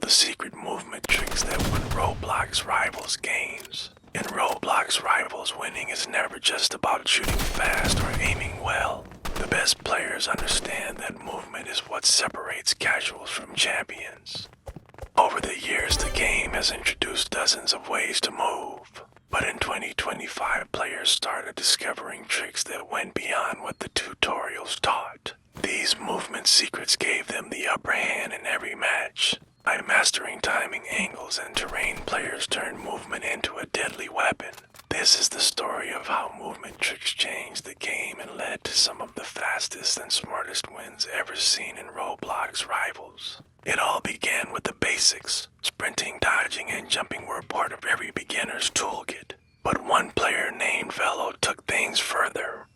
the secret movement tricks that win Roblox Rivals games. In Roblox Rivals, winning is never just about shooting fast or aiming well. The best players understand that movement is what separates casuals from champions. Over the years, the game has introduced dozens of ways to move. But in 2025, players started discovering tricks that went beyond what the tutorials taught. These movement secrets gave them the upper hand in every match. By mastering timing, angles, and terrain, players turned movement into a deadly weapon. This is the story of how movement tricks changed the game and led to some of the fastest and smartest wins ever seen in Roblox Rivals. It all began with the basics. Sprinting, dodging, and jumping were part of every beginner's toolkit. But one player named Velo took things further.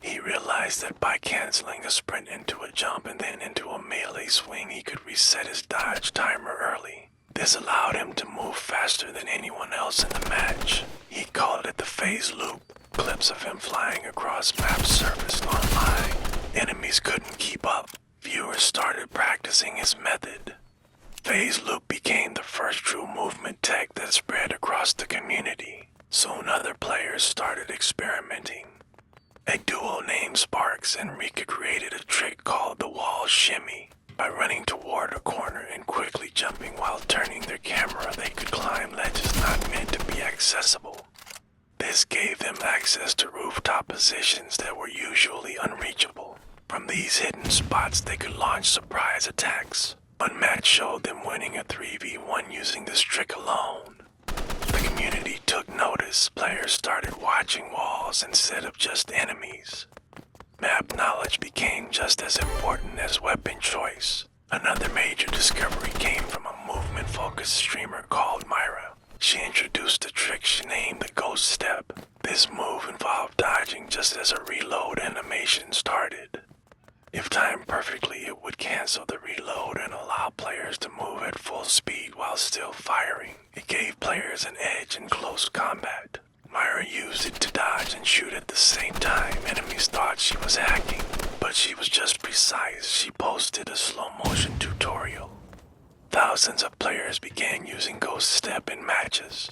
He realized that by canceling a sprint into a jump and then into a melee swing, he could reset his dodge timer early. This allowed him to move faster than anyone else in the match. He called it the phase loop. Clips of him flying across maps surfaced online. Enemies couldn't keep up. Viewers started practicing his method. Phase loop became the first true movement tech that spread across the community. Soon other players started experimenting. A duo named Sparks and Rika created a trick called the wall shimmy. By running toward a corner and quickly jumping while turning their camera, they could climb ledges not meant to be accessible. This gave them access to rooftop positions that were usually unreachable. From these hidden spots, they could launch surprise attacks. One match showed them winning a 3v1 using this trick alone. The community took notice. Players started watching walls instead of just enemies. Map knowledge became just as important as weapon choice. Another major discovery came from a movement-focused streamer called Myra. She introduced a trick she named the Ghost Step. This move involved dodging just as a reload animation started. If timed perfectly, it would cancel the reload and allow players to move at full speed while still firing. It gave players an edge in close combat. Myra used it to dodge and shoot at the same time. Enemies thought she was hacking, but she was just precise. She posted a slow-motion tutorial. Thousands of players began using Ghost Step in matches.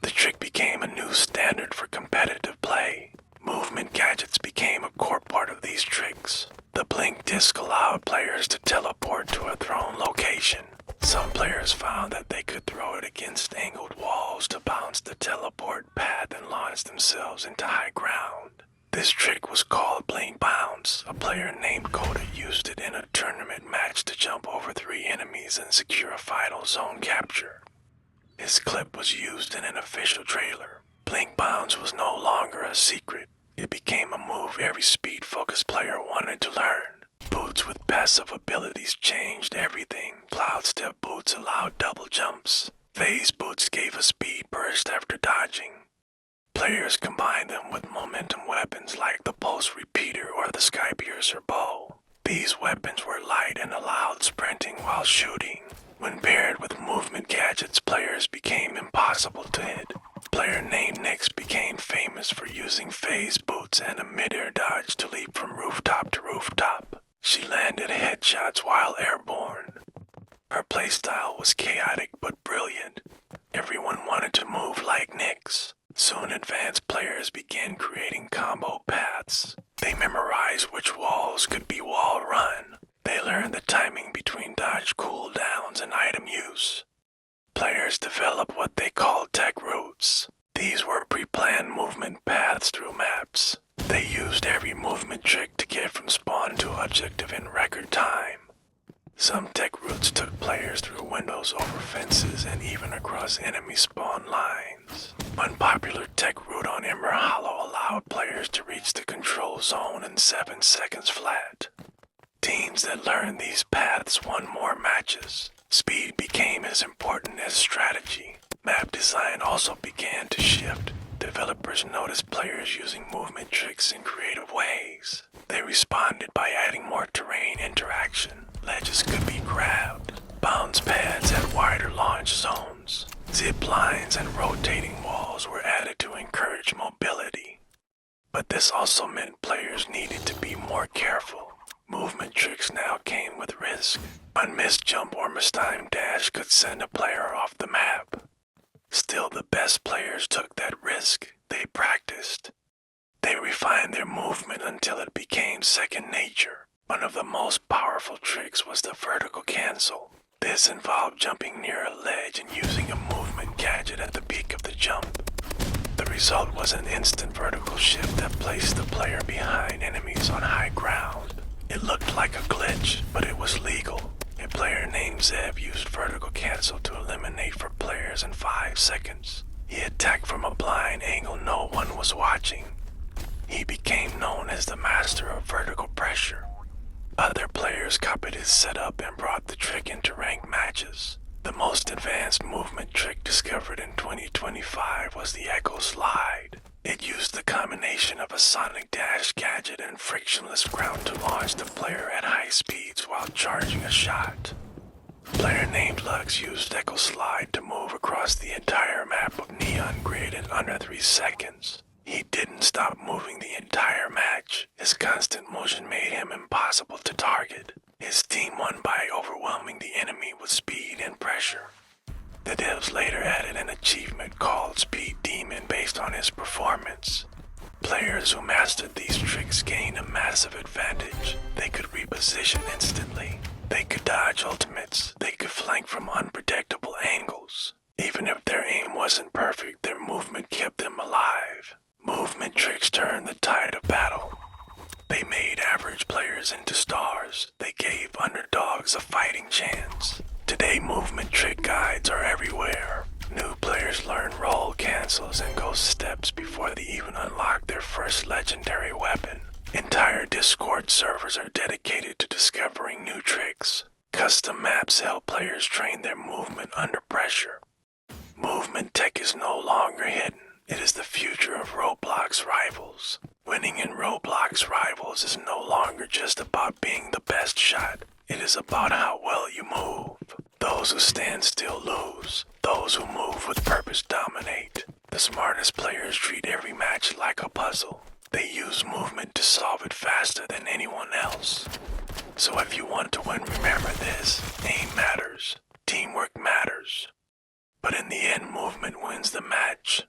The trick became a new standard for competitive play. Movement gadgets became a core part of these tricks. The blink disc allowed players to teleport to a thrown location. Some players found that they could throw it against angled walls to bounce the teleport path and launch themselves into high ground. This trick was called Blink Bounce. A player named Coda used it in a tournament match to jump over 3 enemies and secure a final zone capture. His clip was used in an official trailer. Blink Bounce was no longer a secret. It became a move every speed-focused player wanted to learn. Boots with passive abilities changed everything. Cloud Step boots allowed double jumps. Phase boots gave a speed burst after dodging. Players combined them with momentum weapons like the Pulse Repeater or the Sky Piercer bow. These weapons were light and allowed sprinting while shooting. When paired with movement gadgets, players became impossible to hit. A player named Nyx became famous for using phase boots and a mid-air dodge to leap from rooftop to rooftop. She landed headshots while airborne. Her playstyle was chaotic but brilliant. Everyone wanted to move like Nyx. Soon advanced players began creating combo paths. They memorized which walls could be wall run. They learned the timing between dodge cooldowns and item use. Players developed what they called tech routes. These were pre-planned movement paths through maps. They used every movement trick to get from spawn to objective in record time. Some tech routes took players through windows, over fences, and even across enemy spawn lines. One popular tech route on Ember Hollow allowed players to reach the control zone in 7 seconds flat. Teams that learned these paths won more matches. Speed became as important as strategy. Map design also began to shift. Developers noticed players using movement tricks in creative ways. They responded by adding more terrain interaction. Ledges could be grabbed. Bounce pads had wider launch zones. Zip lines and rotating walls were added to encourage mobility. But this also meant players needed to be more careful. Movement tricks now came with risk. A missed jump or mistimed dash could send a player off the map. Still, the best players took that risk. They practiced. They refined their movement until it became second nature. One of the most powerful tricks was the vertical cancel. This involved jumping near a ledge and using a movement gadget at the peak of the jump. The result was an instant vertical shift that placed the player behind enemies on high ground. It looked like a glitch, but it was legal. A player named Zeb used vertical cancel to eliminate 4 players in 5 seconds. He attacked from a blind angle no one was watching. He became known as the master of vertical pressure. Other players copied his setup and brought the trick into ranked matches. The most advanced movement trick discovered in 2025 was the Echo Slide. It used the combination of a sonic dash gadget and frictionless ground to launch the player at high speeds while charging a shot. A player named Lux used Echo Slide to move across the entire map of Neon Grid in under 3 seconds. He didn't stop moving the entire match. His constant motion made him impossible to target. His team won by overwhelming the enemy with speed and pressure. The devs later added an achievement called Speed Demon based on his performance. Players who mastered these tricks gained a massive advantage. They could reposition instantly. They could dodge ultimates. They could flank from unpredictable angles. Even if their aim wasn't perfect, their movement kept them alive. Movement tricks turned the tide of battle. They made average players into stars. They gave underdogs a fighting chance. Today, movement trick guides are everywhere. New players learn roll cancels and ghost steps before they even unlock their first legendary weapon. Entire Discord servers are dedicated to discovering new tricks. Custom maps help players train their movement under pressure. Movement tech is no longer hidden. It is the future of Roblox Rivals. Winning in Roblox Rivals is no longer just about being the best shot. It is about how well you move. Those who stand still lose. Those who move with purpose dominate. The smartest players treat every match like a puzzle. They use movement to solve it faster than anyone else. So if you want to win, remember this. Aim matters. Teamwork matters. But in the end, movement wins the match.